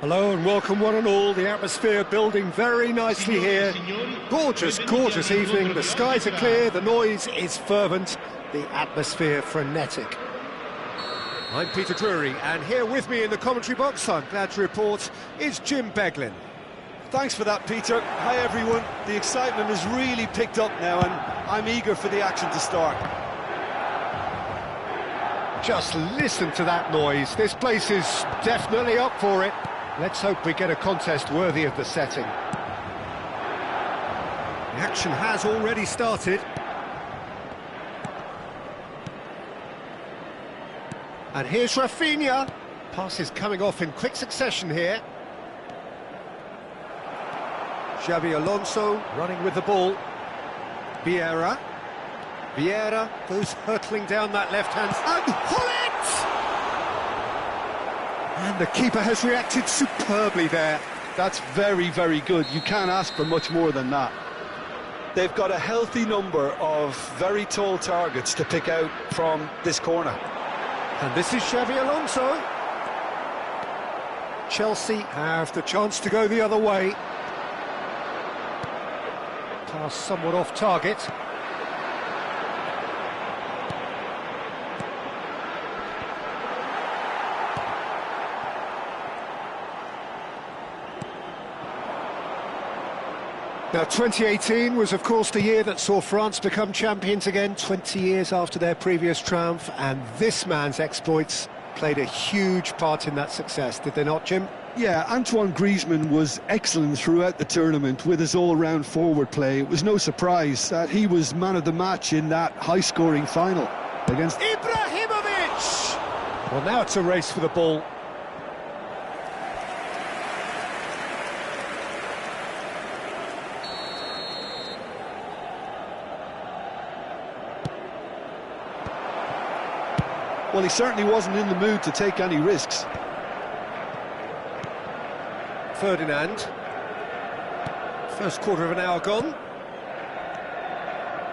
Hello and welcome one and all. The atmosphere building very nicely here. Gorgeous, gorgeous evening. The skies are clear, the noise is fervent, the atmosphere frenetic. I'm Peter Drury, and here with me in the commentary box, I'm glad to report, is Jim Beglin. Thanks for that, Peter. Hi everyone. The excitement has really picked up now and I'm eager for the action to start. Just listen to that noise. This place is definitely up for it. Let's hope we get a contest worthy of the setting. The action has already started. And here's Rafinha. Passes coming off in quick succession here. Xabi Alonso running with the ball. Vieira goes hurtling down that left-hand side. And the keeper has reacted superbly there. That's very, very good. You can't ask for much more than that. They've got a healthy number of very tall targets to pick out from this corner. And this is Xabi Alonso. Chelsea have the chance to go the other way. Pass somewhat off target. Now, 2018 was, of course, the year that saw France become champions again, 20 years after their previous triumph, and this man's exploits played a huge part in that success, did they not, Jim? Yeah, Antoine Griezmann was excellent throughout the tournament with his all-round forward play. It was no surprise that he was man of the match in that high-scoring final against Ibrahimovic! Well, now it's a race for the ball. Well, he certainly wasn't in the mood to take any risks. Ferdinand. First quarter of an hour gone.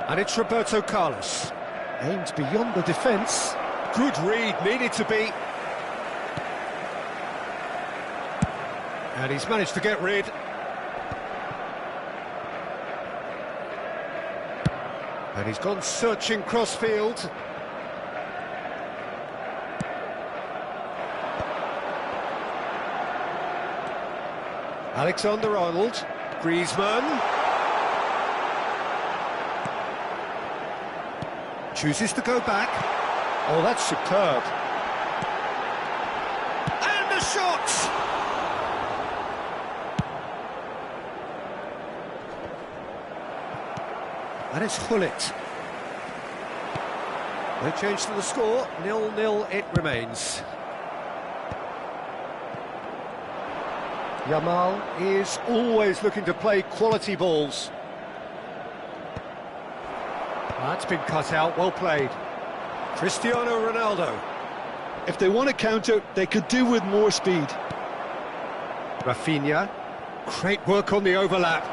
And it's Roberto Carlos. Aimed beyond the defence. Good read, needed to be. And he's managed to get rid. And he's gone searching cross-field. Alexander-Arnold, Griezmann. Chooses to go back. Oh, that's superb. And the shot! And it's Hullet. No change to the score, 0-0 it remains. Yamal is always looking to play quality balls. That's been cut out, well played. Cristiano Ronaldo. If they want to counter, they could do with more speed. Rafinha. Great work on the overlap.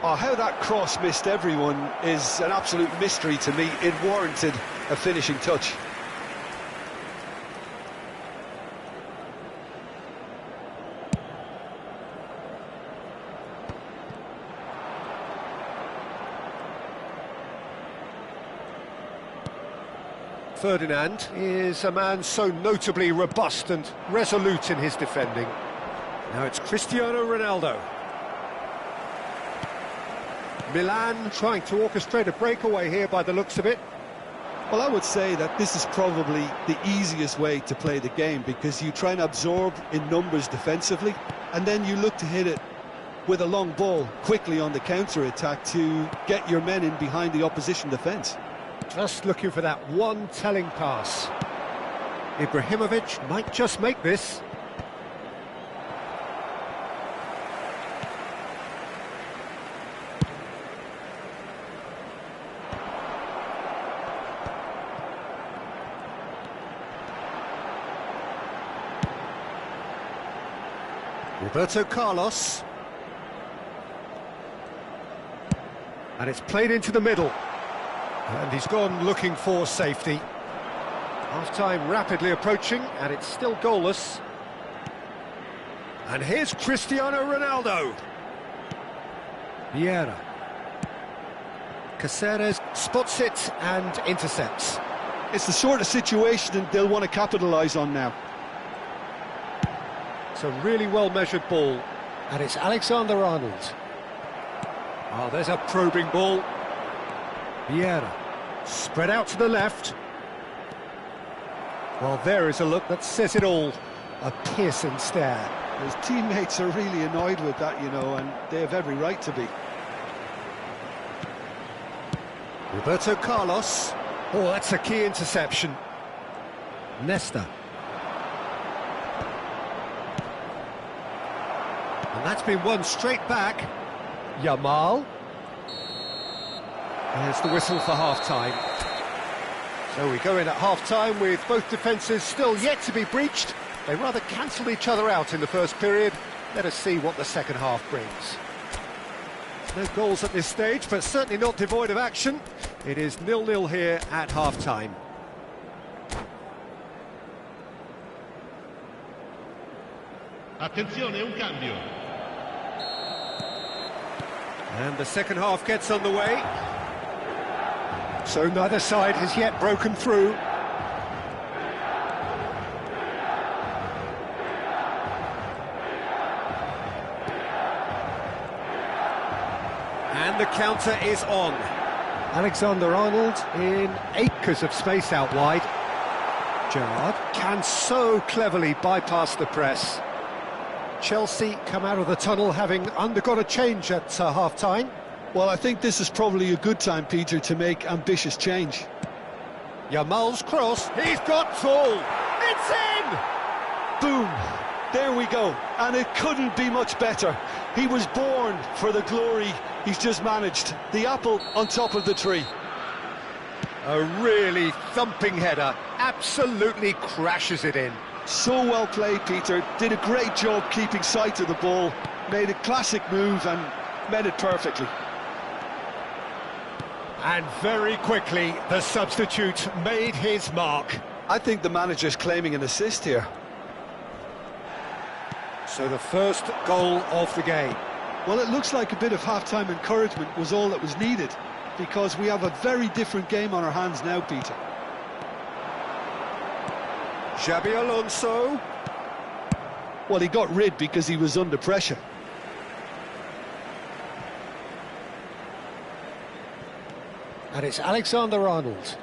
Oh, how that cross missed everyone is an absolute mystery to me. It warranted a finishing touch. Ferdinand is a man so notably robust and resolute in his defending. Now it's Cristiano Ronaldo. Milan trying to orchestrate a breakaway here by the looks of it. Well, I would say that this is probably the easiest way to play the game because you try and absorb in numbers defensively and then you look to hit it with a long ball quickly on the counter-attack to get your men in behind the opposition defence. Just looking for that one telling pass. Ibrahimovic might just make this. Roberto Carlos. And it's played into the middle. And he's gone looking for safety. Half-time rapidly approaching, and it's still goalless. And here's Cristiano Ronaldo. Vieira. Caceres spots it and intercepts. It's the sort of situation they'll want to capitalise on now. It's a really well-measured ball, and it's Alexander-Arnold. Oh, there's a probing ball. Vieira, spread out to the left. Well, there is a look that says it all. A piercing stare. His teammates are really annoyed with that, you know, and they have every right to be. Roberto Carlos. Oh, that's a key interception. Nesta. And that's been won straight back. Yamal. There's the whistle for half-time. So we go in at half-time with both defences still yet to be breached. They rather cancelled each other out in the first period. Let us see what the second half brings. No goals at this stage, but certainly not devoid of action. It is 0-0 here at half-time. Attenzione, un cambio. And the second half gets underway. So neither side has yet broken through. And the counter is on. Alexander-Arnold in acres of space out wide. Gerrard can so cleverly bypass the press. Chelsea come out of the tunnel having undergone a change at half-time. Well, I think this is probably a good time, Peter, to make ambitious change. Yamal's cross, he's got full. It's in! Boom! There we go, and it couldn't be much better. He was born for the glory he's just managed. The apple on top of the tree. A really thumping header, absolutely crashes it in. So well played, Peter. Did a great job keeping sight of the ball. Made a classic move and met it perfectly. And very quickly, the substitute made his mark. I think the manager's claiming an assist here. So the first goal of the game. Well, it looks like a bit of half-time encouragement was all that was needed, because we have a very different game on our hands now, Peter. Xabi Alonso. Well, he got rid because he was under pressure. And it's Alexander-Arnold.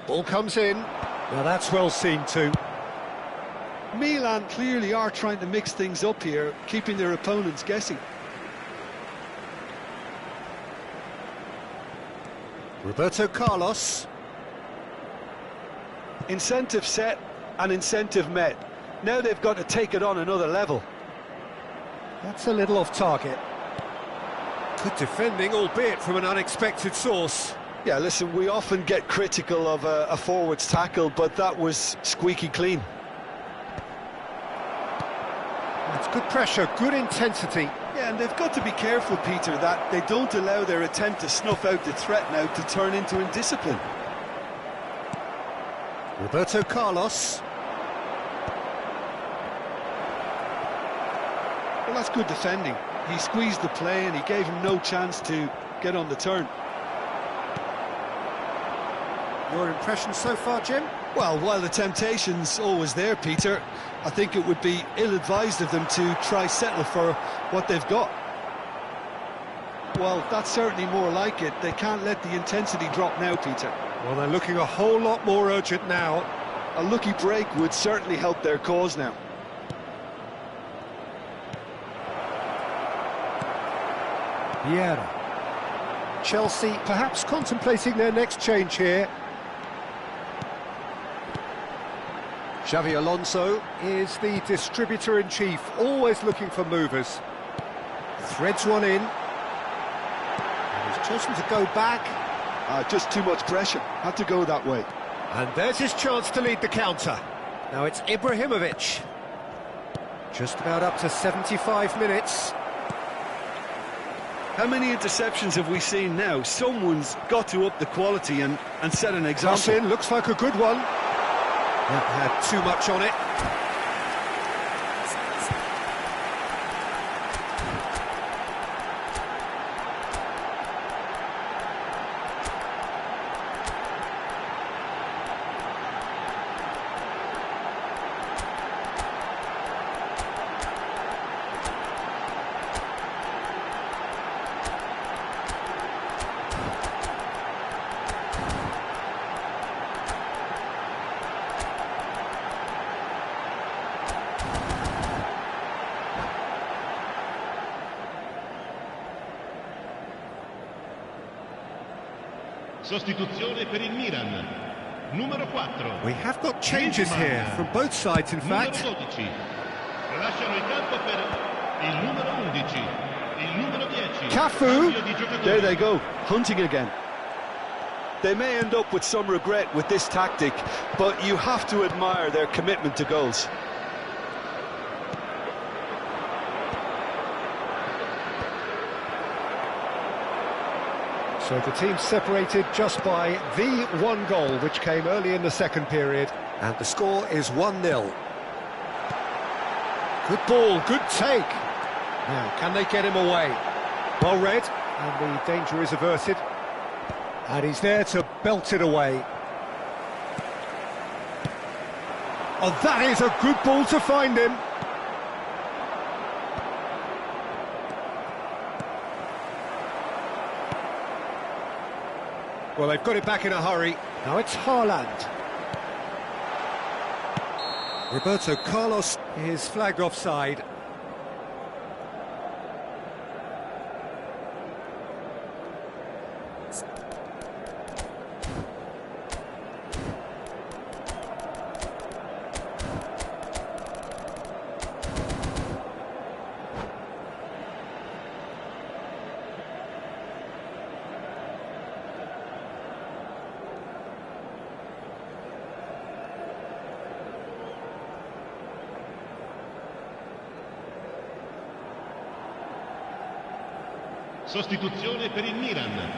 Ball comes in. Now that's well seen too. Milan clearly are trying to mix things up here, keeping their opponents guessing. Roberto Carlos. Incentive set and incentive met. Now they've got to take it on another level. That's a little off target. Good defending, albeit from an unexpected source. Yeah, listen, we often get critical of a forward's tackle, but that was squeaky clean. That's good pressure, good intensity. Yeah, and they've got to be careful, Peter, that they don't allow their attempt to snuff out the threat now to turn into indiscipline. Roberto Carlos. Well, that's good defending. He squeezed the play and he gave him no chance to get on the turn. Your impression so far, Jim? Well, while the temptation's always there, Peter, I think it would be ill-advised of them to try settle for what they've got. Well, that's certainly more like it. They can't let the intensity drop now, Peter. Well, they're looking a whole lot more urgent now. A lucky break would certainly help their cause now. Vieira. Chelsea perhaps contemplating their next change here. Xabi Alonso is the distributor-in-chief, always looking for movers. Threads one in. And he's chosen to go back. Just too much pressure. Had to go that way. And there's his chance to lead the counter. Now it's Ibrahimovic. Just about up to 75 minutes. How many interceptions have we seen now? Someone's got to up the quality and set an Cross example. in, looks like a good one. That had too much on it. Sostituzione per il Milan. Numero 4. We have got changes here from both sides, in fact. Numero 12. Lasciano il campo per il numero 11. Il numero 10. Cafu. Cambio di giocatore. There they go, hunting again. They may end up with some regret with this tactic, but you have to admire their commitment to goals. So the team separated just by the one goal, which came early in the second period. And the score is 1-0. Good ball, good take. Now, can they get him away? Well read, and the danger is averted. And he's there to belt it away. Oh, that is a good ball to find him. Well, they've got it back in a hurry. Now it's Haaland. Roberto Carlos is flagged offside. Sostituzione per il Milan.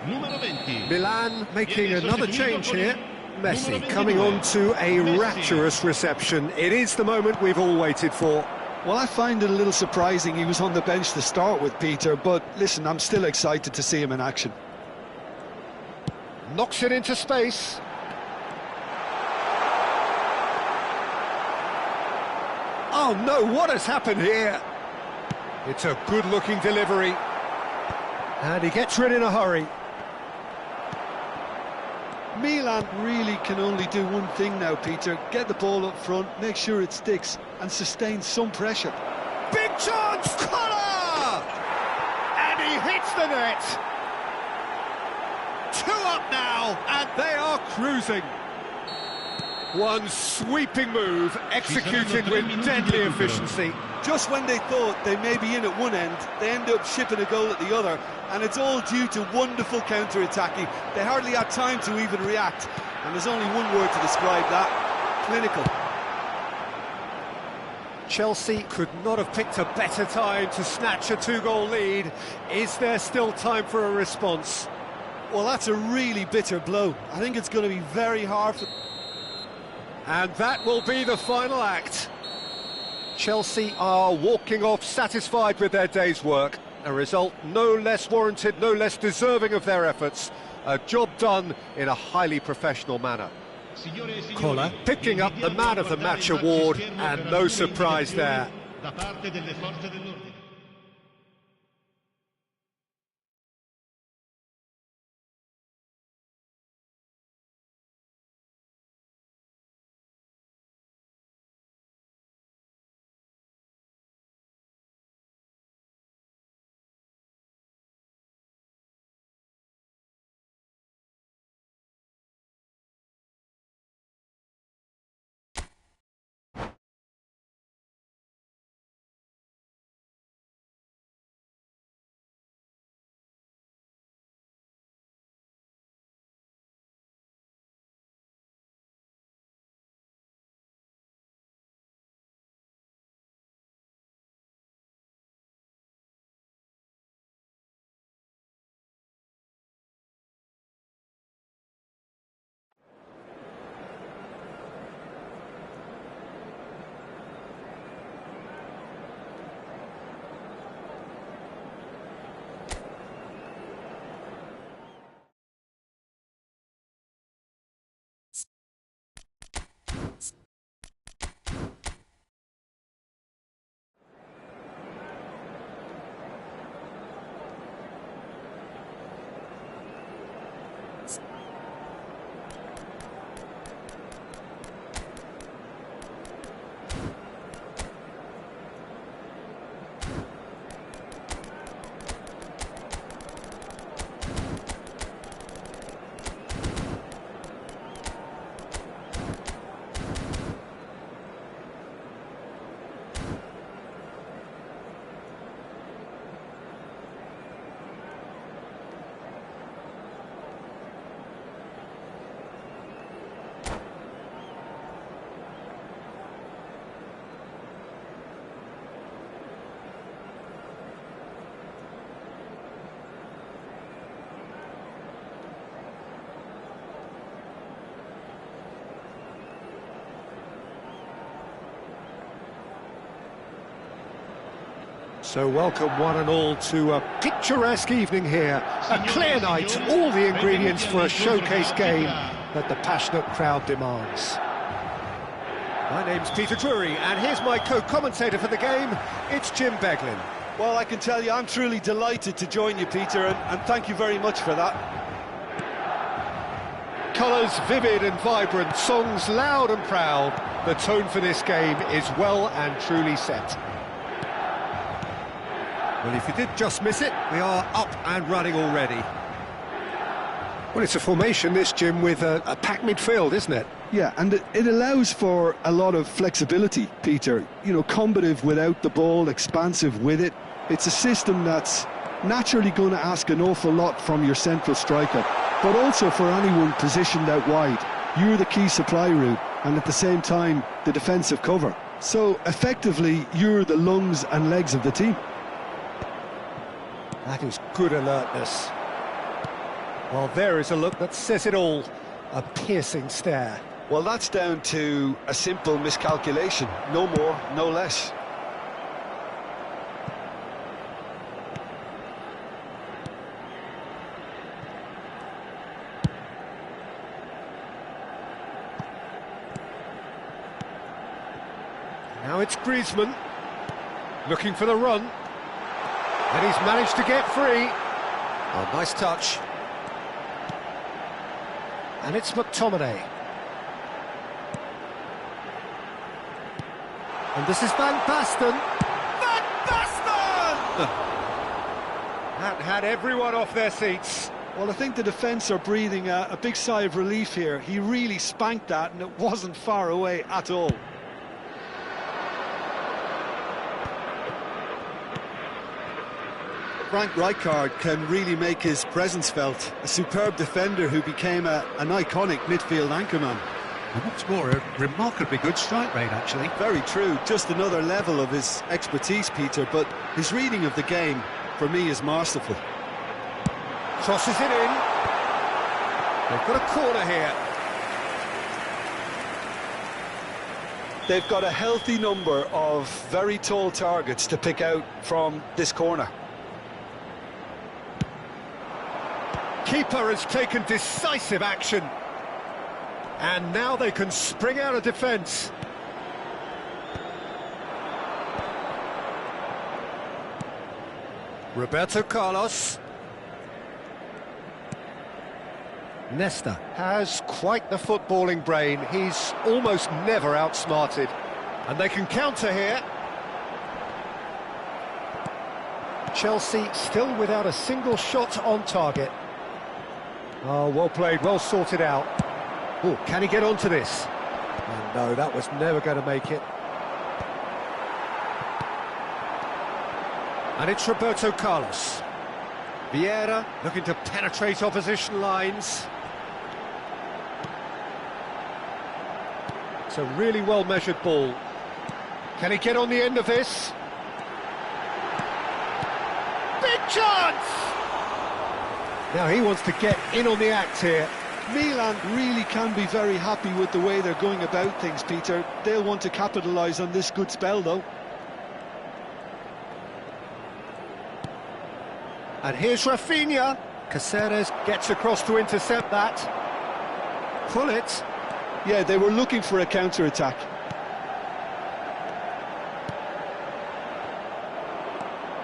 Numero 20. Milan making another change here. Messi Numero coming 22. on to a Messi. rapturous reception. It is the moment we've all waited for. Well, I find it a little surprising he was on the bench to start with, Peter, but listen, I'm still excited to see him in action. Knocks it into space. Oh no, what has happened here? It's a good-looking delivery. And he gets rid in a hurry. Milan really can only do one thing now, Peter. Get the ball up front, make sure it sticks, and sustain some pressure. Big chance! Collar! And he hits the net. 2 up now, and they are cruising. One sweeping move, executed with deadly efficiency. Just when they thought they may be in at one end, they end up shipping a goal at the other, and it's all due to wonderful counter-attacking. They hardly had time to even react, and there's only one word to describe that: clinical. Chelsea could not have picked a better time to snatch a 2-goal lead. Is there still time for a response? Well, that's a really bitter blow. I think it's going to be very hard for... And that will be the final act. Chelsea are walking off satisfied with their day's work. A result no less warranted, no less deserving of their efforts. A job done in a highly professional manner. Collar picking up the Man of the Match award, and no surprise there. Da parte delle forze dell'ordine. So welcome one and all to a picturesque evening here. A clear night, all the ingredients for a showcase game that the passionate crowd demands. My name's Peter Drury, and here's my co-commentator for the game, it's Jim Beglin. Well, I can tell you I'm truly delighted to join you, Peter, and thank you very much for that. Colours vivid and vibrant, songs loud and proud. The tone for this game is well and truly set. Well, if you did just miss it, we are up and running already. Well, it's a formation, this, Jim, with a packed midfield, isn't it? Yeah, and it allows for a lot of flexibility, Peter. You know, combative without the ball, expansive with it. It's a system that's naturally going to ask an awful lot from your central striker, but also for anyone positioned out wide. You're the key supply route, and at the same time, the defensive cover. So, effectively, you're the lungs and legs of the team. That is good alertness. Well, there is a look that says it all. A piercing stare. Well, that's down to a simple miscalculation. No more, no less. Now it's Griezmann, looking for the run. And he's managed to get free. Oh, nice touch. And it's McTominay. And this is Van Basten. Van Basten! That had everyone off their seats. Well, I think the defence are breathing a big sigh of relief here. He really spanked that, and it wasn't far away at all. Frank Rijkaard can really make his presence felt. A superb defender who became an iconic midfield anchorman. And what's more, a remarkably good strike rate, actually. Very true. Just another level of his expertise, Peter, but his reading of the game, for me, is masterful. Crosses it in. They've got a corner here. They've got a healthy number of very tall targets to pick out from this corner. Keeper has taken decisive action. And now they can spring out of defence. Roberto Carlos. Nesta has quite the footballing brain. He's almost never outsmarted. And they can counter here. Chelsea still without a single shot on target. Oh, well played, well sorted out. Oh, can he get onto this? Oh, no, that was never going to make it. And it's Roberto Carlos. Vieira looking to penetrate opposition lines. It's a really well-measured ball. Can he get on the end of this? Big chance! Now he wants to get in on the act here. Milan really can be very happy with the way they're going about things, Peter. They'll want to capitalise on this good spell, though. And here's Rafinha. Caceres gets across to intercept that. Pull it. Yeah, they were looking for a counter-attack.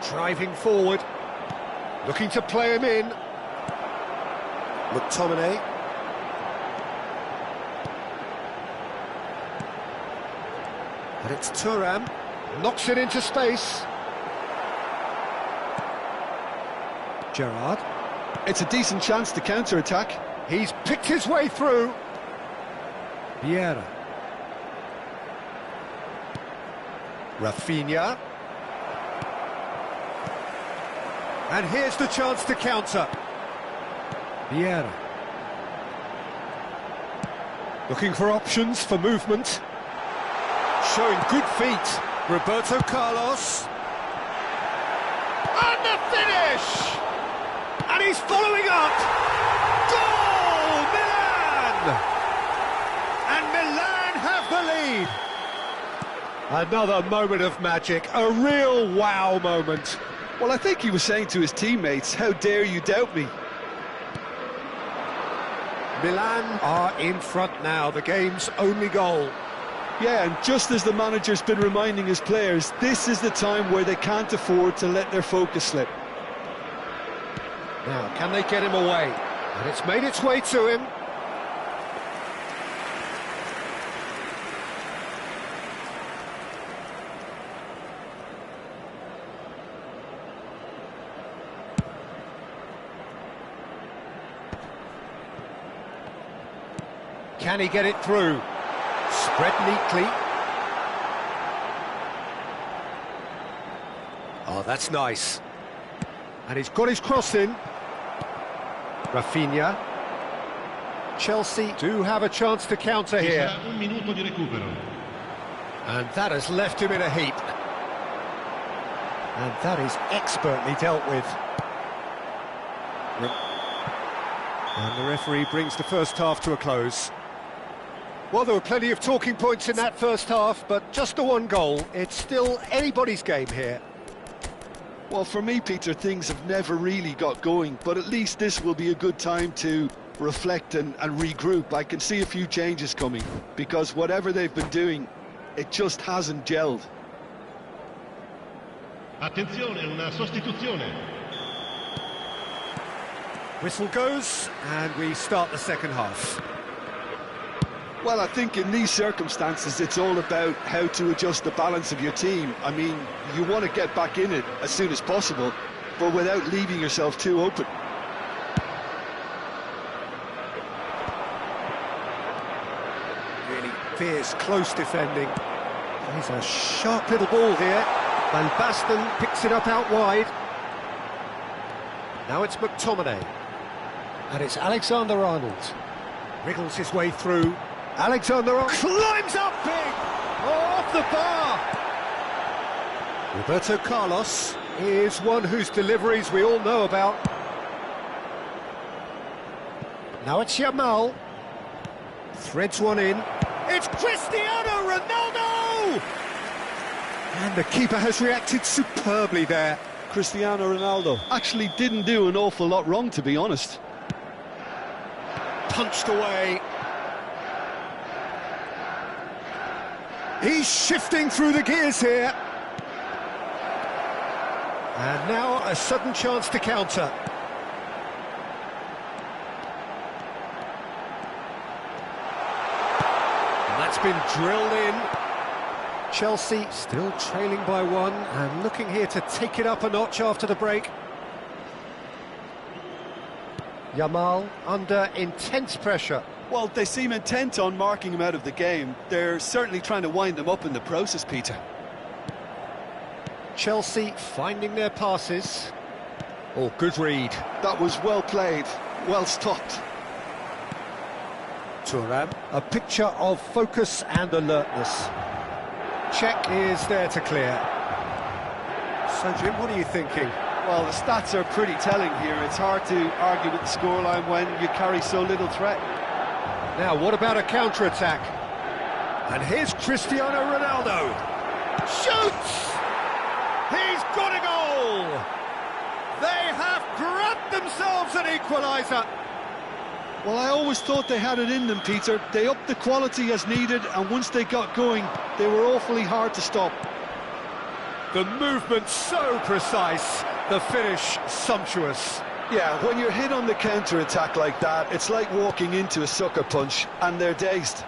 Driving forward. Looking to play him in. McTominay. And it's Thuram. Knocks it into space. Gerrard. It's a decent chance to counter-attack. He's picked his way through. Vieira. Rafinha. And here's the chance to counter. Vieira. Looking for options for movement. Showing good feet. Roberto Carlos. And the finish! And he's following up. Goal! Milan! And Milan have the lead. Another moment of magic, a real wow moment. Well, I think he was saying to his teammates, how dare you doubt me? Milan are in front now, the game's only goal. Yeah, and just as the manager's been reminding his players, this is the time where they can't afford to let their focus slip. Now, can they get him away? And it's made its way to him. Can he get it through? Spread neatly. Oh, that's nice. And he's got his cross in. Rafinha. Chelsea do have a chance to counter here. Un minuto di recupero. And that has left him in a heap. And that is expertly dealt with. And the referee brings the first half to a close. Well, there were plenty of talking points in that first half, but just the one goal. It's still anybody's game here. Well, for me, Peter, things have never really got going, but at least this will be a good time to reflect and regroup. I can see a few changes coming, because whatever they've been doing, it just hasn't gelled. Attenzione, una sostituzione. Whistle goes, and we start the second half. Well, I think in these circumstances, it's all about how to adjust the balance of your team. I mean, you want to get back in it as soon as possible, but without leaving yourself too open. Really fierce, close defending. There's a sharp little ball here. Van Basten picks it up out wide. Now it's McTominay. And it's Alexander-Arnold. Wriggles his way through. Alexander-Arnold climbs up big! Oh, off the bar! Roberto Carlos is one whose deliveries we all know about. Now it's Yamal. Threads one in. It's Cristiano Ronaldo! And the keeper has reacted superbly there. Cristiano Ronaldo actually didn't do an awful lot wrong, to be honest. Punched away. He's shifting through the gears here. And now a sudden chance to counter. And that's been drilled in. Chelsea still trailing by one and looking here to take it up a notch after the break. Yamal under intense pressure. Well, they seem intent on marking him out of the game. They're certainly trying to wind them up in the process, Peter. Chelsea finding their passes. Oh, good read. That was well played, well stopped. Thuram, a picture of focus and alertness. Check is there to clear. So, Jim, what are you thinking? Well, the stats are pretty telling here. It's hard to argue with the scoreline when you carry so little threat. Now, what about a counter-attack? And here's Cristiano Ronaldo. Shoots! He's got a goal! They have grabbed themselves an equaliser. Well, I always thought they had it in them, Peter. They upped the quality as needed, and once they got going, they were awfully hard to stop. The movement so precise, the finish sumptuous. Yeah, when you're hit on the counter-attack like that, it's like walking into a sucker punch, and they're dazed.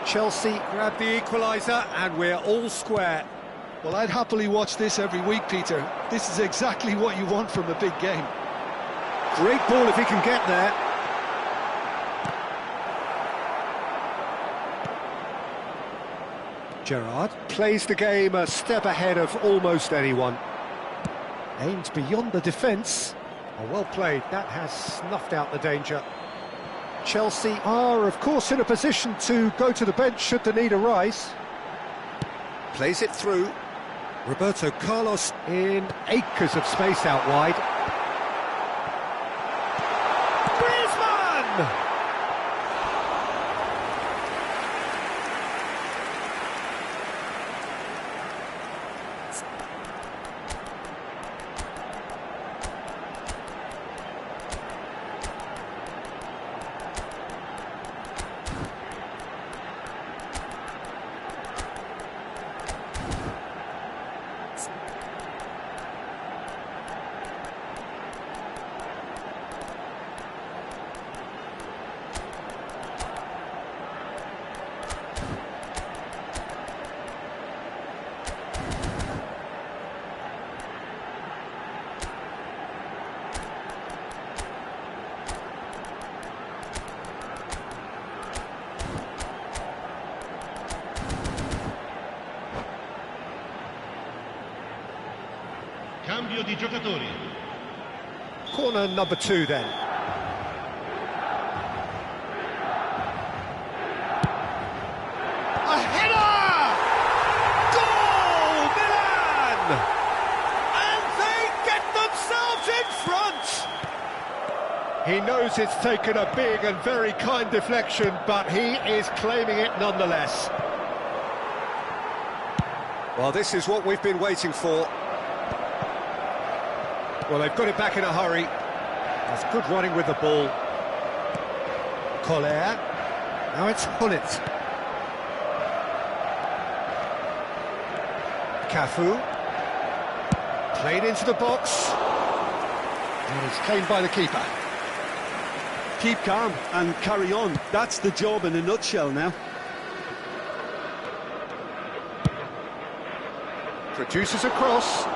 Chelsea grab the equaliser, and we're all square. Well, I'd happily watch this every week, Peter. This is exactly what you want from a big game. Great ball if he can get there. Gerrard plays the game a step ahead of almost anyone. Aims beyond the defence. Oh, well played, that has snuffed out the danger. Chelsea are, of course, in a position to go to the bench should the need arise. Plays it through. Roberto Carlos in acres of space out wide. Griezmann! Cambio di giocatori. Corner number 2 then. A header! Goal, Milan! And they get themselves in front! He knows it's taken a big and very kind deflection, but he is claiming it nonetheless. Well, this is what we've been waiting for. Well, they've got it back in a hurry. That's good running with the ball. Collier. Now it's Hullet. Cafu. Played into the box. And it's claimed by the keeper. Keep calm and carry on. That's the job in a nutshell now. Produces a cross.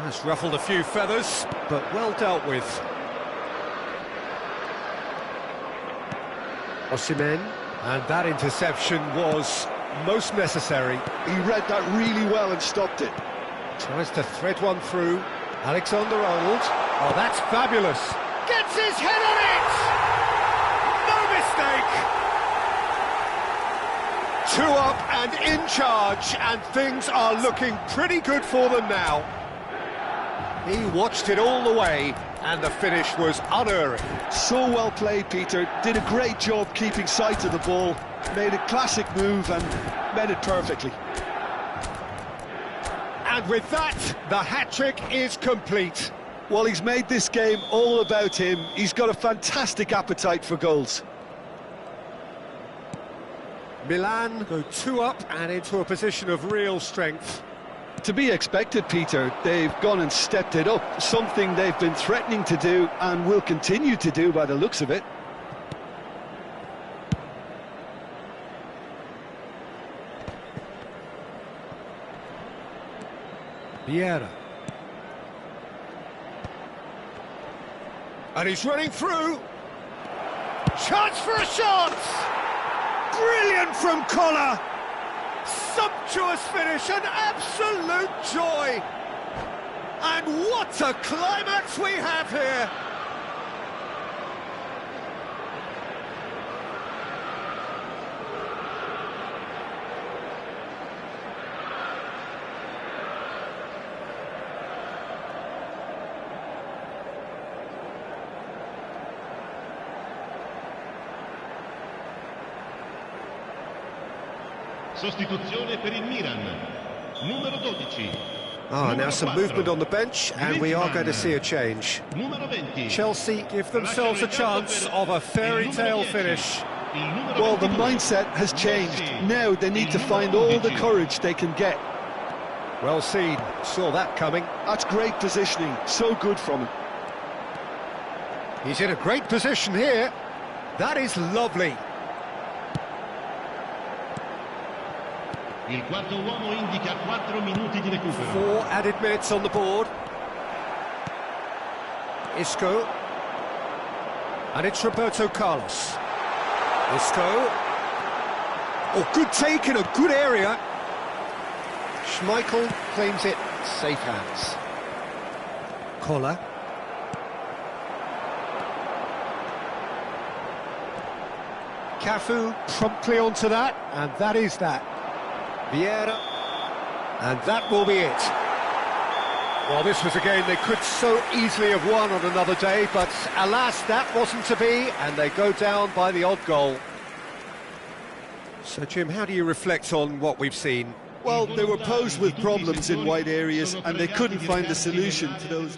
That's ruffled a few feathers, but well dealt with. Osimhen, and that interception was most necessary. He read that really well and stopped it. Tries to thread one through. Alexander-Arnold. Oh, that's fabulous. Gets his head on it! No mistake! 2 up and in charge, and things are looking pretty good for them now. He watched it all the way, and the finish was unerring. So well played, Peter. Did a great job keeping sight of the ball. Made a classic move and made it perfectly. And with that, the hat-trick is complete. Well, he's made this game all about him. He's got a fantastic appetite for goals. Milan go 2 up and into a position of real strength. To be expected, Peter. They've gone and stepped it up, something they've been threatening to do and will continue to do by the looks of it. Vieira. And he's running through. Chance for a shot! Brilliant from Koller! Sumptuous finish, an absolute joy! And what a climax we have here! Sostituzione per il Milan. Numero 12. Now some movement on the bench, and we are going to see a change. Numero 20. Chelsea give themselves a chance of a fairy tale finish. Well, the mindset has changed. Now they need to find all the courage they can get. Well seen, saw that coming. That's great positioning, so good from him. He's in a great position here. That is lovely. Il quarto uomo indica 4 minuti di recupero. 4 added minutes on the board. Isco. And it's Roberto Carlos. Isco. Oh, good take in a good area. Schmeichel claims it, safe hands. Koller. Cafu promptly onto that, and that is that. Vieira, and that will be it. Well, this was a game they could so easily have won on another day, but alas, that wasn't to be, and they go down by the odd goal. So, Jim, how do you reflect on what we've seen? Well, they were posed with problems in wide areas, and they couldn't find a solution to those.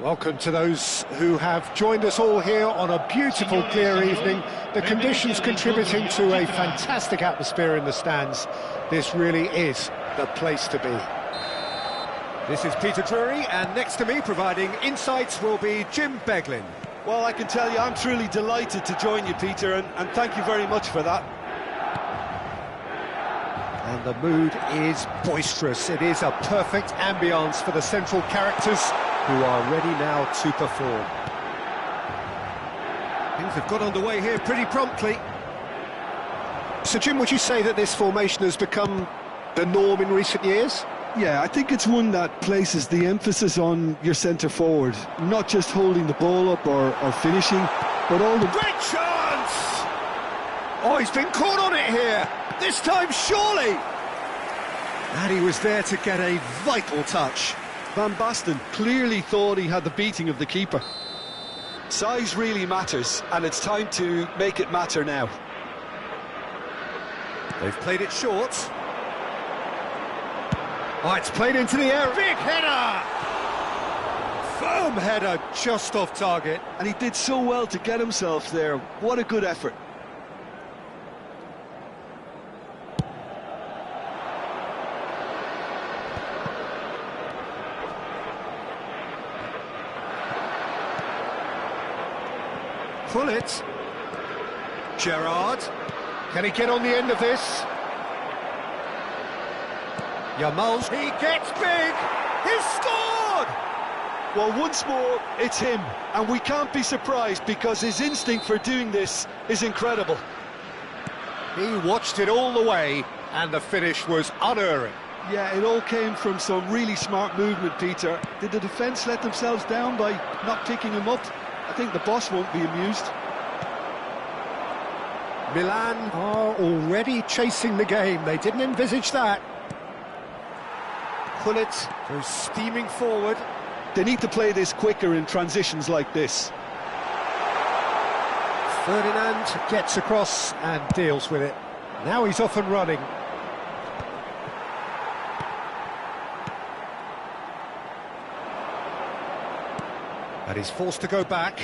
Welcome to those who have joined us all here on a beautiful, clear evening. The conditions contributing to a fantastic atmosphere in the stands. This really is the place to be. This is Peter Drury, and next to me, providing insights, will be Jim Beglin. Well, I can tell you, I'm truly delighted to join you, Peter, and thank you very much for that. And the mood is boisterous. It is a perfect ambience for the central characters who are ready now to perform. Things have got underway here pretty promptly. So, Jim, would you say that this formation has become the norm in recent years? Yeah, I think it's one that places the emphasis on your centre forward, not just holding the ball up or finishing, but all the... Great chance! Oh, he's been caught on it here, this time surely! And he was there to get a vital touch. Van Basten clearly thought he had the beating of the keeper. Size really matters, and it's time to make it matter now. They've played it short. Oh, it's played into the air. Big header! Firm header, just off target. And he did so well to get himself there. What a good effort. Pull it. Gerrard. Can he get on the end of this? Yamal. He gets big. He's scored! Well, once more, it's him. And we can't be surprised because his instinct for doing this is incredible. He watched it all the way, and the finish was unerring. Yeah, it all came from some really smart movement, Peter. Did the defence let themselves down by not picking him up? I think the boss won't be amused. Milan are already chasing the game. They didn't envisage that. Pullet goes steaming forward. They need to play this quicker in transitions like this. Ferdinand gets across and deals with it. Now he's off and running. And he's forced to go back.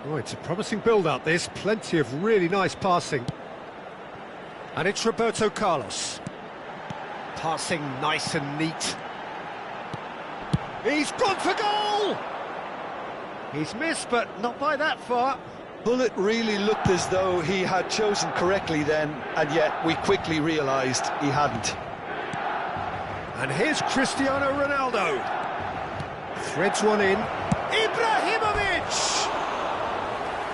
Oh, it's a promising build-up, this. Plenty of really nice passing. And it's Roberto Carlos. Passing nice and neat. He's gone for goal! He's missed, but not by that far. Bullet really looked as though he had chosen correctly then, and yet we quickly realised he hadn't. And here's Cristiano Ronaldo. Threads one in. Ibrahimovic!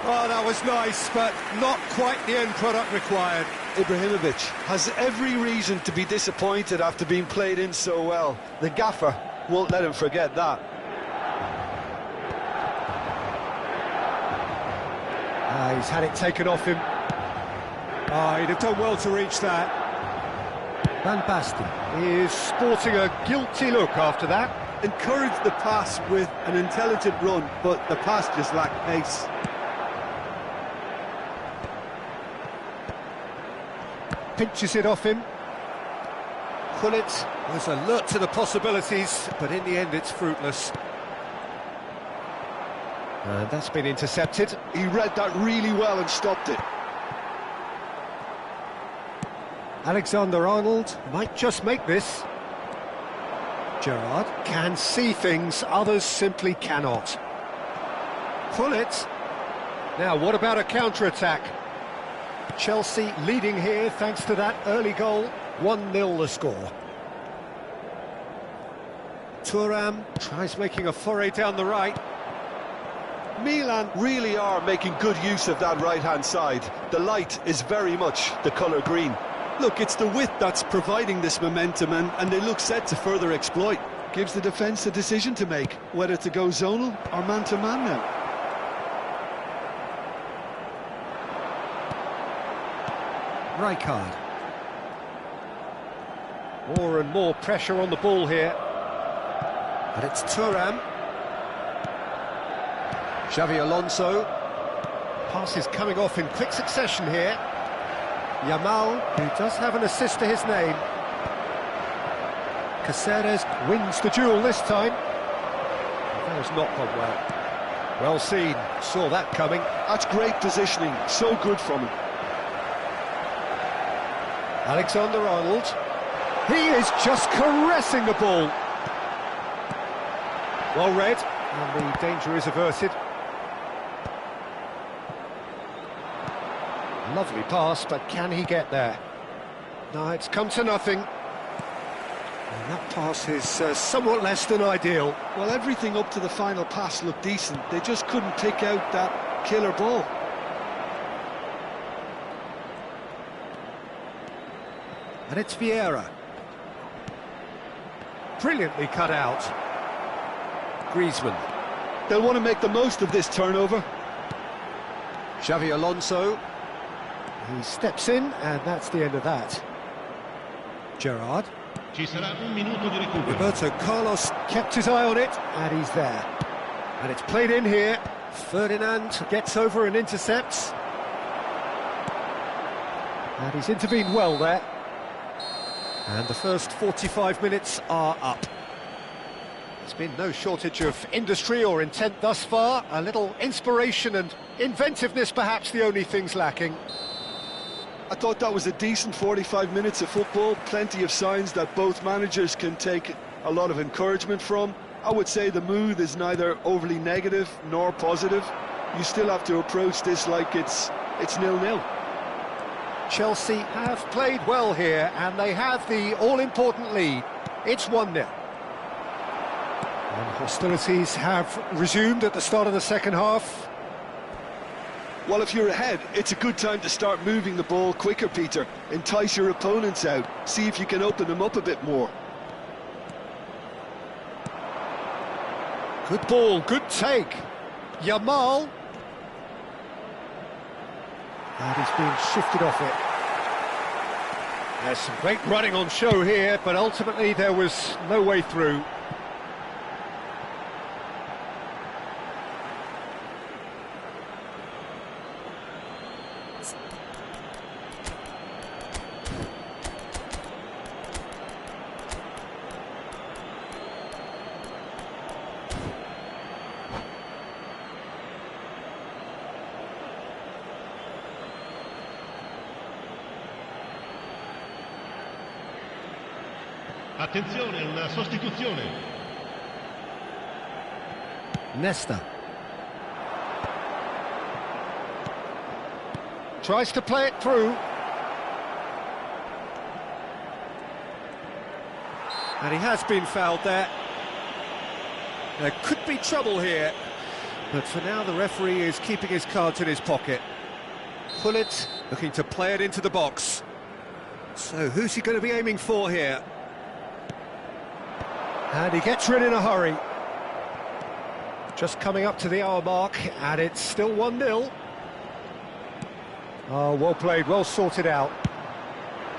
Oh, that was nice, but not quite the end product required. Ibrahimovic has every reason to be disappointed after being played in so well. The gaffer won't let him forget that. He's had it taken off him. He'd have done well to reach that. Van Basten is sporting a guilty look after that. Encouraged the pass with an intelligent run, but the pass just lacked pace. Pinches it off him. Pullet was alert to the possibilities, but in the end it's fruitless. And that's been intercepted. He read that really well and stopped it. Alexander-Arnold might just make this. Gerrard can see things others simply cannot. Pullet. Now, what about a counter-attack? Chelsea leading here thanks to that early goal. 1-0 the score. Thuram tries making a foray down the right. Milan really are making good use of that right-hand side. The light is very much the colour green. Look, it's the width that's providing this momentum, and they look set to further exploit. Gives the defence a decision to make, whether to go zonal or man-to-man now. Rijkaard. More and more pressure on the ball here. And it's Thuram. Xavi Alonso. Passes coming off in quick succession here. Yamal, who does have an assist to his name. Caceres wins the duel this time. That has not gone well. Well seen, saw that coming. That's great positioning, so good from him. Alexander-Arnold. He is just caressing the ball. Well read, and the danger is averted. Lovely pass, but can he get there? No, it's come to nothing. And that pass is somewhat less than ideal. Well, everything up to the final pass looked decent. They just couldn't pick out that killer ball. And it's Vieira. Brilliantly cut out. Griezmann. They'll want to make the most of this turnover. Xavi Alonso. He steps in, and that's the end of that. Gerrard. Ci sarà un minuto di recupero. Roberto Carlos kept his eye on it, and he's there. And it's played in here. Ferdinand gets over and intercepts. And he's intervened well there. And the first 45 minutes are up. There's been no shortage of industry or intent thus far. A little inspiration and inventiveness, perhaps the only things lacking. I thought that was a decent 45 minutes of football. Plenty of signs that both managers can take a lot of encouragement from. I would say the mood is neither overly negative nor positive. You still have to approach this like it's 0-0. Chelsea have played well here, and they have the all-important lead. It's 1-0. And hostilities have resumed at the start of the second half. Well, if you're ahead, it's a good time to start moving the ball quicker, Peter. Entice your opponents out. See if you can open them up a bit more. Good ball, good take. Yamal. And he's been shifted off it. There's some great running on show here, but ultimately there was no way through. Attenzione, una sostituzione. Nesta. Tries to play it through. And he has been fouled there. There could be trouble here. But for now, the referee is keeping his cards in his pocket. Pullet looking to play it into the box. So who's he going to be aiming for here? And he gets rid in a hurry. Just coming up to the hour mark, and it's still 1-0. Oh, well played, well sorted out.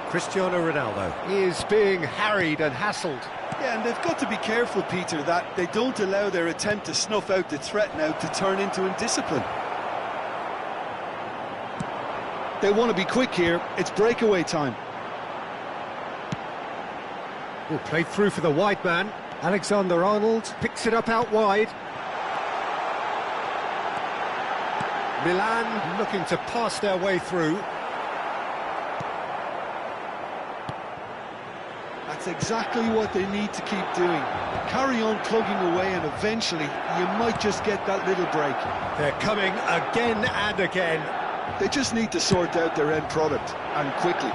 Cristiano Ronaldo is being harried and hassled. Yeah, and they've got to be careful, Peter, that they don't allow their attempt to snuff out the threat now to turn into indiscipline. They want to be quick here. It's breakaway time. Oh, played through for the wide man. Alexander-Arnold picks it up out wide. Milan looking to pass their way through. That's exactly what they need to keep doing. Carry on plugging away, and eventually you might just get that little break. They're coming again and again. They just need to sort out their end product, and quickly.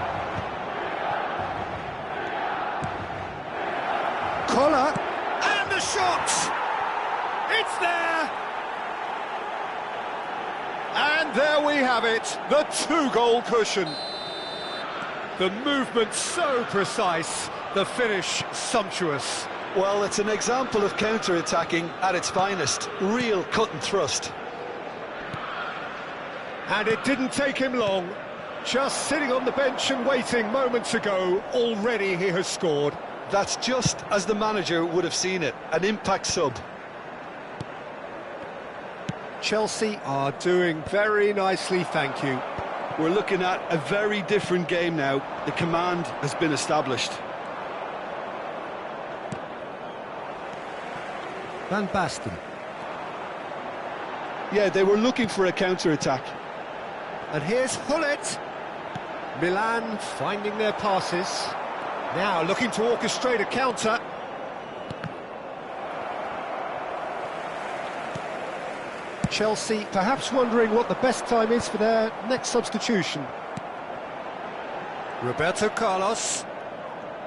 Collar, and the shot! It's there! And there we have it, the two-goal cushion. The movement so precise, the finish sumptuous. Well, it's an example of counter-attacking at its finest. Real cut and thrust. And it didn't take him long. Just sitting on the bench and waiting moments ago, already he has scored. That's just as the manager would have seen it, an impact sub. Chelsea are doing very nicely, thank you. We're looking at a very different game now. The command has been established. Van Basten. Yeah, they were looking for a counter-attack. And here's Hullet. Milan finding their passes. Now looking to orchestrate a counter. Chelsea perhaps wondering what the best time is for their next substitution. Roberto Carlos.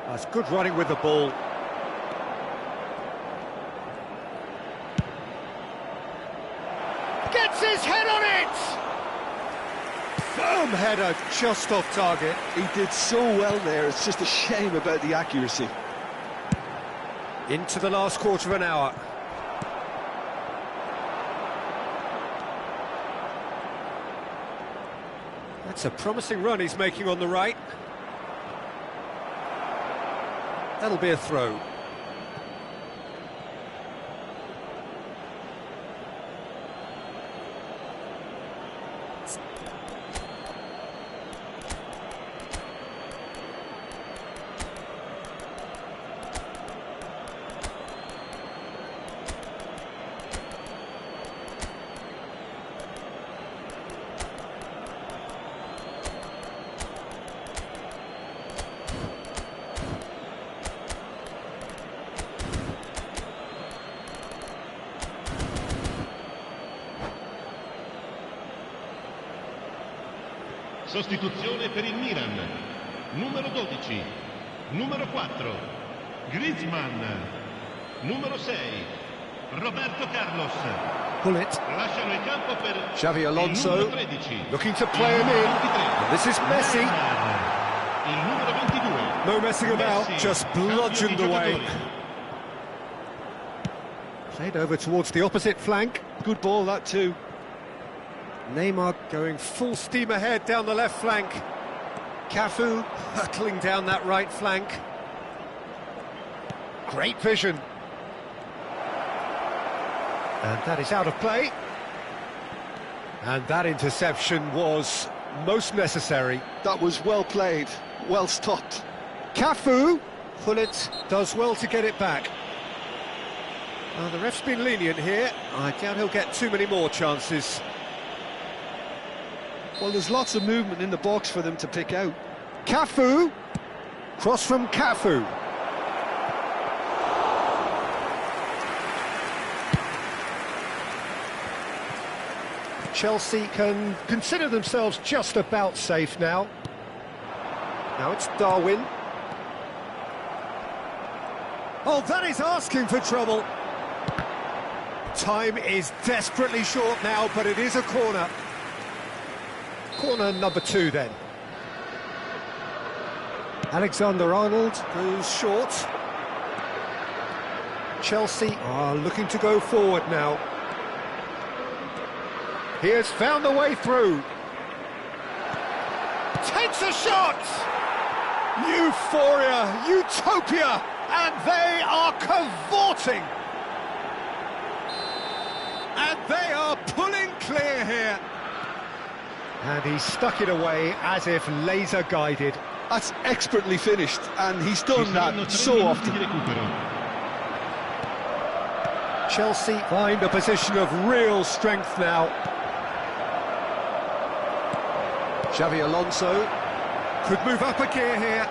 That's good running with the ball. Gets his head on it! Firm header, just off target. He did so well there, it's just a shame about the accuracy. Into the last quarter of an hour. That's a promising run he's making on the right. That'll be a throw. Sostituzione per il Milan. Numero 12. Numero 4. Griezmann. Numero 6. Roberto Carlos. Hullet. Lasciano il campo per Xavi Alonso il numero 13. looking to play him in. This is Messi. Il numero 22. No messing about, Messi. just Cambio bludgeoned di away. giocatore. Played over towards the opposite flank. Good ball, that too. Neymar going full steam ahead down the left flank. Cafu hurtling down that right flank. Great vision. And that is out of play. And that interception was most necessary. That was well played, well stopped. Cafu. Hullet does well to get it back. The ref's been lenient here. I doubt he'll get too many more chances. Well, there's lots of movement in the box for them to pick out. Cafu. Cross from Cafu. Chelsea can consider themselves just about safe now. Now it's Darwin. Oh, that is asking for trouble. Time is desperately short now, but it is a corner. Corner number 2 then. Alexander-Arnold goes short. Chelsea are looking to go forward now. He has found the way through. Takes a shot! Euphoria, utopia, and they are cavorting. And they are pulling clear here. And he stuck it away as if laser guided. That's expertly finished, and he's done that so often. Chelsea find a position of real strength now. Xavi Alonso could move up a gear here.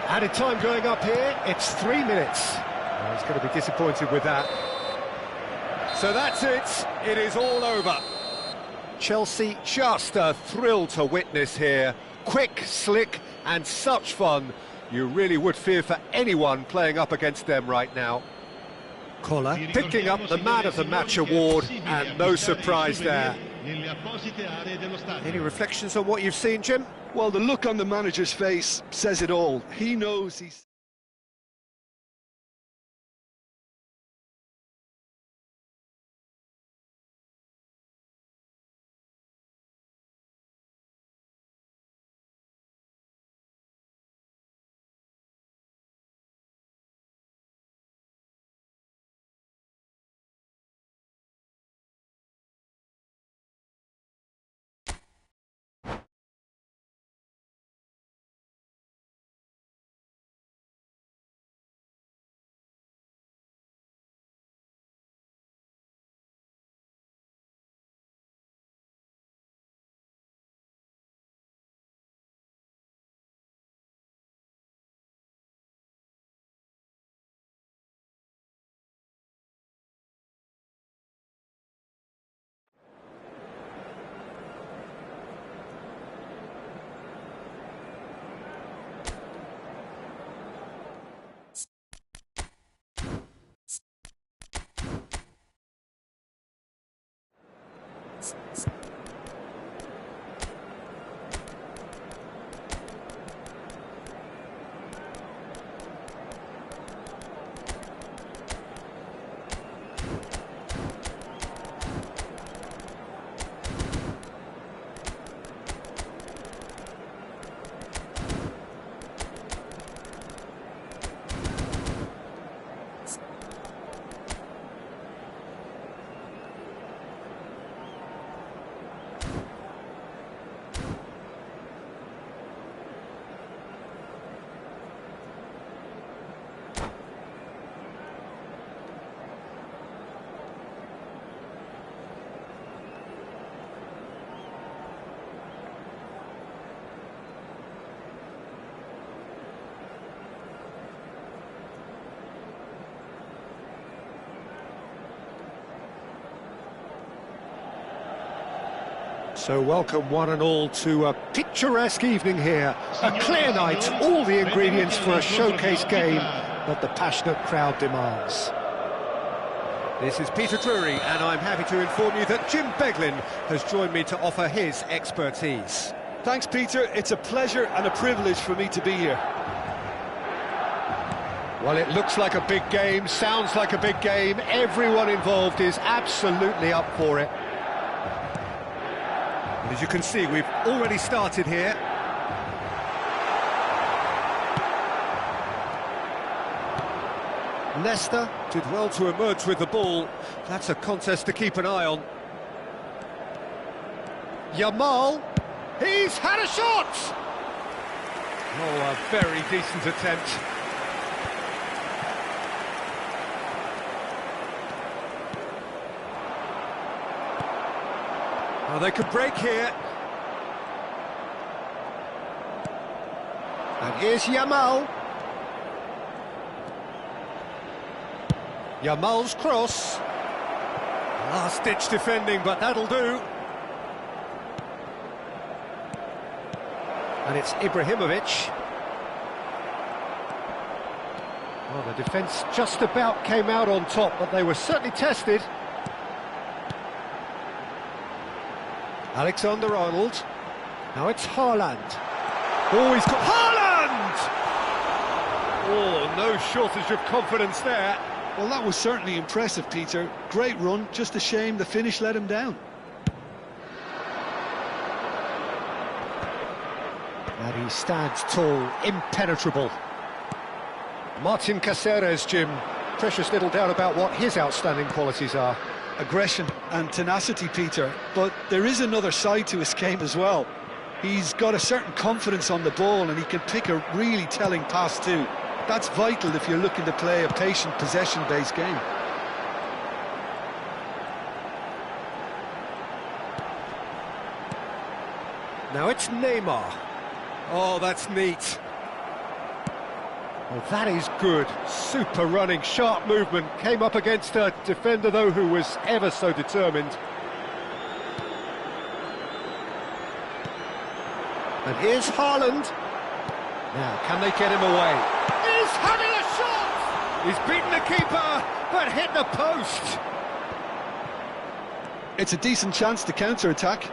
Added time going up here, it's 3 minutes. Oh, he's going to be disappointed with that. So that's it is all over. Chelsea just a thrill to witness here. Quick, slick and such fun. You really would fear for anyone playing up against them right now. Koller picking up the Man of the Match award, and no surprise there. Any reflections on what you've seen, Jim? Well, the look on the manager's face says it all. He knows he's... So welcome one and all to a picturesque evening here. A clear night, all the ingredients for a showcase game that the passionate crowd demands. This is Peter Drury, and I'm happy to inform you that Jim Beglin has joined me to offer his expertise. Thanks, Peter. It's a pleasure and a privilege for me to be here. Well, it looks like a big game, sounds like a big game. Everyone involved is absolutely up for it. As you can see, we've already started here. Leicester did well to emerge with the ball. That's a contest to keep an eye on. Yamal, he's had a shot! Oh, a very decent attempt. Oh, they could break here. And here's Yamal. Yamal's cross. Last-ditch defending, but that'll do. And it's Ibrahimovic. Well, the defence just about came out on top, but they were certainly tested. Alexander-Arnold. Now it's Haaland. Oh, he's got Haaland! Oh, no shortage of confidence there. Well, that was certainly impressive, Peter. Great run, just a shame the finish let him down. And he stands tall, impenetrable. Martin Caceres, Jim. Precious little doubt about what his outstanding qualities are. Aggression and tenacity, Peter, but there is another side to his game as well. He's got a certain confidence on the ball and he can pick a really telling pass too. That's vital if you're looking to play a patient, possession-based game. Now it's Neymar. Oh, that's neat. Well, that is good. Super running, sharp movement. Came up against a defender, though, who was ever so determined. And here's Haaland. Now, can they get him away? He's having a shot! He's beaten the keeper, but hit the post. It's a decent chance to counter-attack.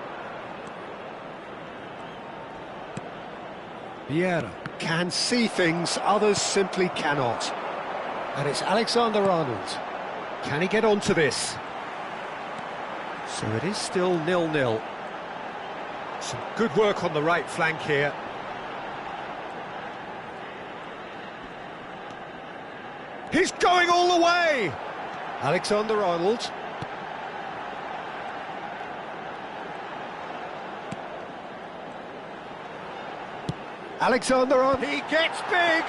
Vieira can see things, others simply cannot. And it's Alexander-Arnold. Can he get onto this? So it is still 0-0. Some good work on the right flank here. He's going all the way! Alexander-Arnold. Alexander-Arnold, he gets big!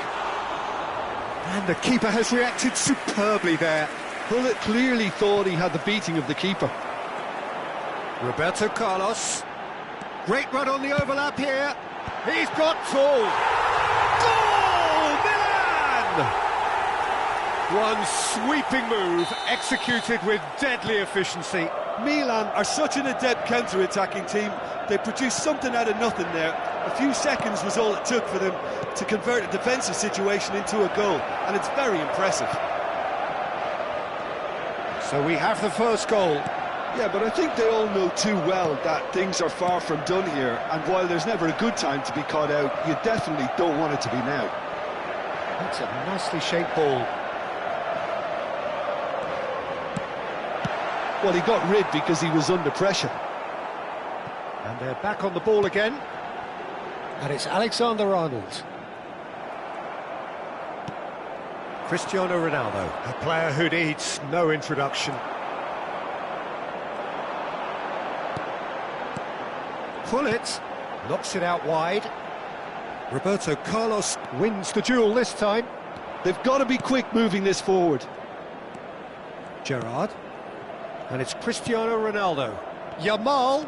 And the keeper has reacted superbly there. Pullet clearly thought he had the beating of the keeper. Roberto Carlos. Great run on the overlap here. He's got full. Goal! Milan! One sweeping move, executed with deadly efficiency. Milan are such an adept counter-attacking team. They produced something out of nothing there. A few seconds was all it took for them to convert a defensive situation into a goal, and it's very impressive. So we have the first goal. Yeah, but I think they all know too well that things are far from done here, and while there's never a good time to be caught out, you definitely don't want it to be now. That's a nicely shaped ball. Well, he got rid because he was under pressure. And they're back on the ball again. And it's Alexander-Arnold. Cristiano Ronaldo, a player who needs no introduction. Pullet knocks it out wide. Roberto Carlos wins the duel this time. They've got to be quick moving this forward. Gerrard. And it's Cristiano Ronaldo. Yamal.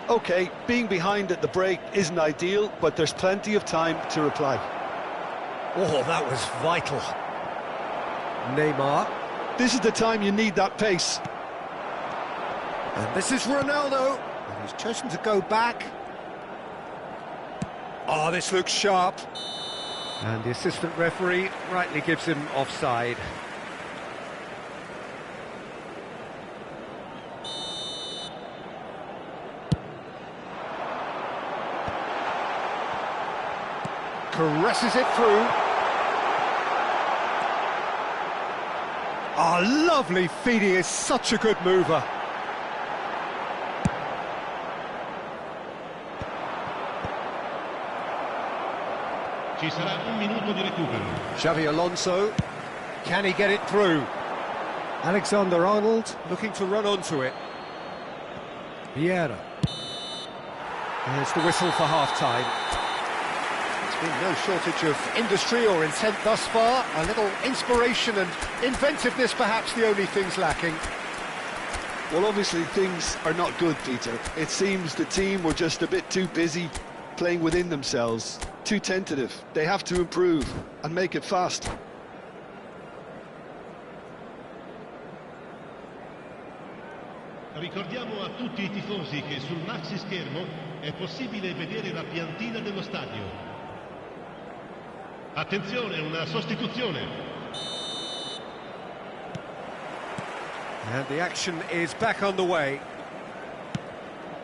OK, being behind at the break isn't ideal, but there's plenty of time to reply. Oh, that was vital. Neymar. This is the time you need that pace. And this is Ronaldo. And he's chosen to go back. Oh, this looks sharp. And the assistant referee rightly gives him offside. Caresses it through. Oh, lovely feed. He is such a good mover. Ci sarà un minuto di recupero. Xavi Alonso, can he get it through? Alexander-Arnold looking to run onto it. Vieira. There's the whistle for half-time. There's been no shortage of industry or intent thus far. A little inspiration and inventiveness perhaps the only things lacking. Well, obviously things are not good, Peter. It seems the team were just a bit too busy playing within themselves. Too tentative. They have to improve and make it fast. Ricordiamo a tutti I tifosi che sul maxi schermo è possibile vedere la piantina dello stadio. Attenzione, una sostituzione. And the action is back on the way.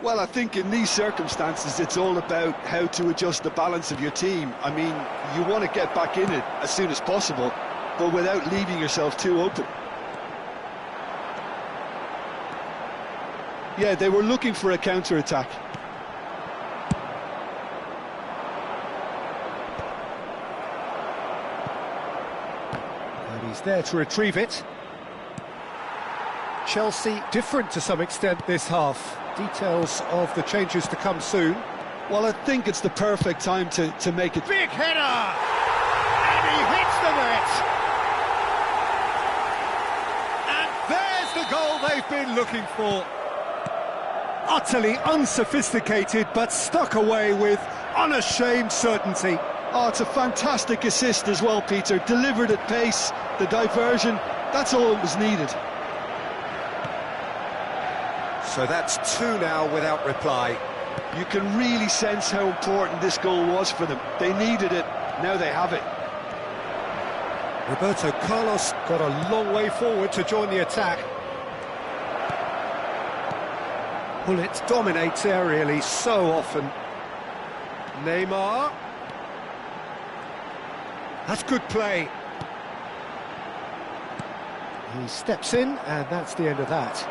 Well, I think in these circumstances it's all about how to adjust the balance of your team. I mean, you want to get back in it as soon as possible, but without leaving yourself too open. Yeah, they were looking for a counter-attack. And he's there to retrieve it. Chelsea different to some extent this half. Details of the changes to come soon. Well, I think it's the perfect time to make it. Big header! And he hits the net! And there's the goal they've been looking for. Utterly unsophisticated, but stuck away with unashamed certainty. Oh, it's a fantastic assist as well, Peter. Delivered at pace, the diversion, that's all that was needed. So that's two now without reply. You can really sense how important this goal was for them. They needed it, now they have it. Roberto Carlos got a long way forward to join the attack. Pullet dominates aerially so often. Neymar. That's good play. He steps in, and that's the end of that.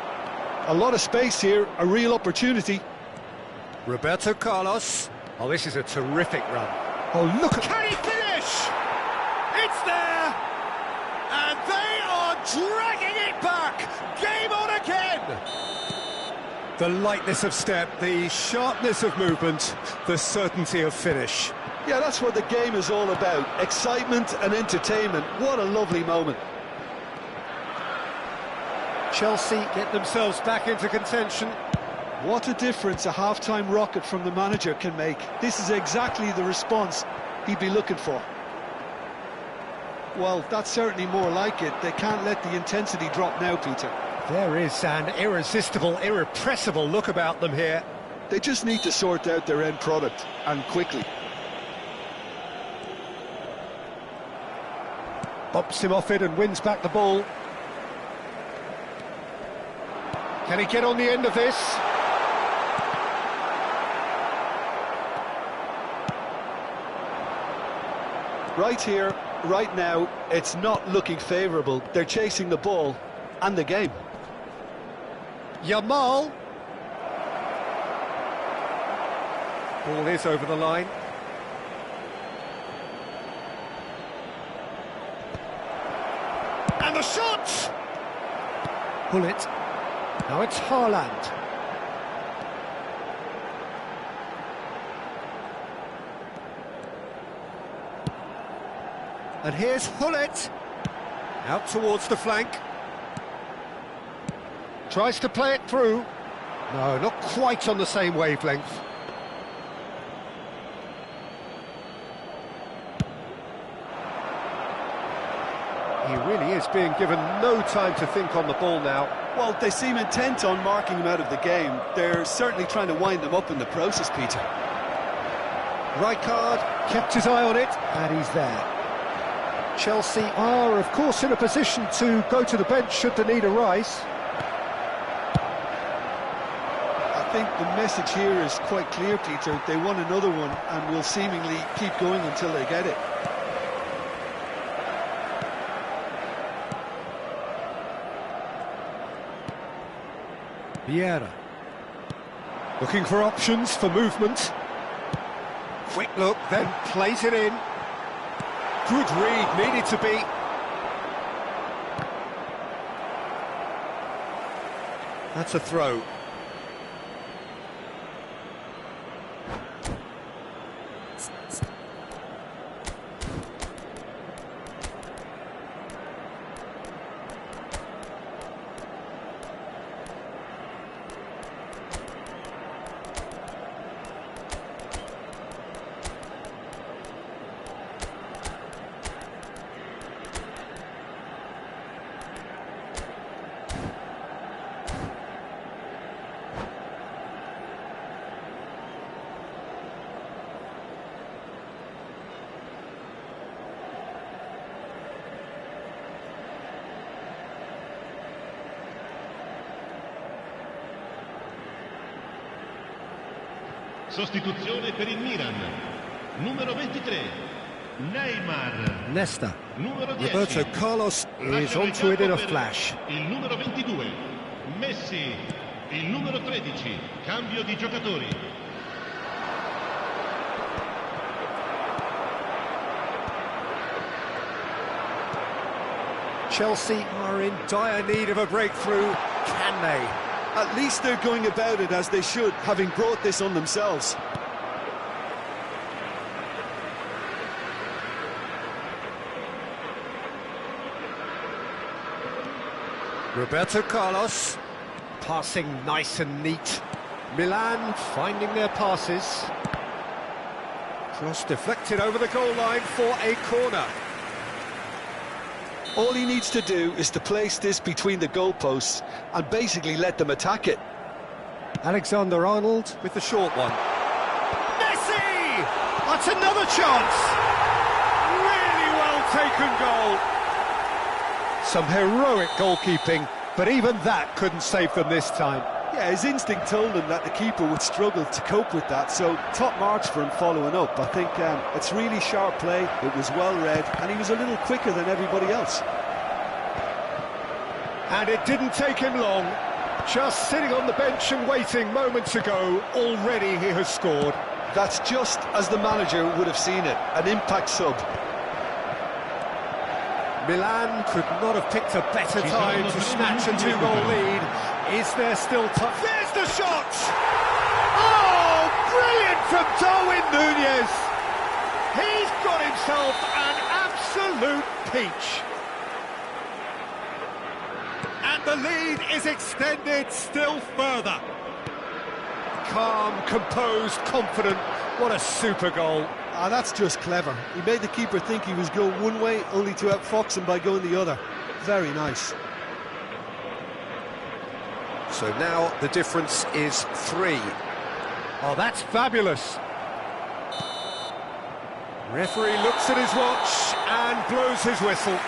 A lot of space here, a real opportunity. Roberto Carlos. Oh, this is a terrific run. Oh, look at... Can he finish? It's there! And they are dragging it back! Game on again! The lightness of step, the sharpness of movement, the certainty of finish. Yeah, that's what the game is all about. Excitement and entertainment. What a lovely moment. Chelsea get themselves back into contention. What a difference a half-time rocket from the manager can make. This is exactly the response he'd be looking for. Well, that's certainly more like it. They can't let the intensity drop now, Peter. There is an irresistible, irrepressible look about them here. They just need to sort out their end product, and quickly. Bumps him off it and wins back the ball. Can he get on the end of this? Right here, right now, it's not looking favourable. They're chasing the ball and the game. Yamal. Ball is over the line. And the shot! Pull it. Now it's Haaland. And here's Hullet. Out towards the flank. Tries to play it through. No, not quite on the same wavelength. He really is being given no time to think on the ball now. Well, they seem intent on marking him out of the game. They're certainly trying to wind him up in the process, Peter. Rijkaard kept his eye on it, and he's there. Chelsea are, of course, in a position to go to the bench should the need arise. I think the message here is quite clear, Peter. They want another one and will seemingly keep going until they get it. Vieira. Looking for options for movement. Quick look, then plays it in. Good read, needed to be. That's a throw. Sostituzione per il Milan. Numero 23, Neymar. Nesta. Numero 10. Roberto Carlos is onto it in a flash. Il numero 22, Messi. Il numero 13, cambio di giocatori. Chelsea are in dire need of a breakthrough. Can they? At least they're going about it as they should, having brought this on themselves. Roberto Carlos, passing nice and neat. Milan finding their passes. Cross deflected over the goal line for a corner. All he needs to do is to place this between the goalposts and basically let them attack it. Alexander-Arnold with the short one. Messi! That's another chance! Really well taken goal. Some heroic goalkeeping, but even that couldn't save them this time. Yeah, his instinct told him that the keeper would struggle to cope with that, so top marks for him following up. I think it's really sharp play, it was well read, and he was a little quicker than everybody else. And it didn't take him long. Just sitting on the bench and waiting moments ago, already he has scored. That's just as the manager would have seen it, an impact sub. Milan could not have picked a better time to snatch a two-goal lead. Is there still time? There's the shot! Oh, brilliant from Darwin Núñez! He's got himself an absolute peach. And the lead is extended still further. Calm, composed, confident. What a super goal. Ah, that's just clever. He made the keeper think he was going one way, only to outfox him by going the other. Very nice. So now the difference is 3. Oh, that's fabulous. Referee looks at his watch and blows his whistle.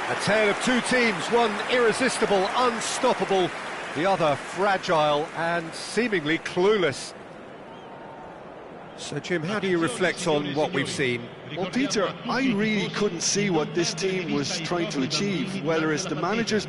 A tale of two teams, one irresistible, unstoppable, The other fragile and seemingly clueless. So, Jim, how do you reflect on what we've seen? Well, Peter, I really couldn't see what this team was trying to achieve, whether it's the manager's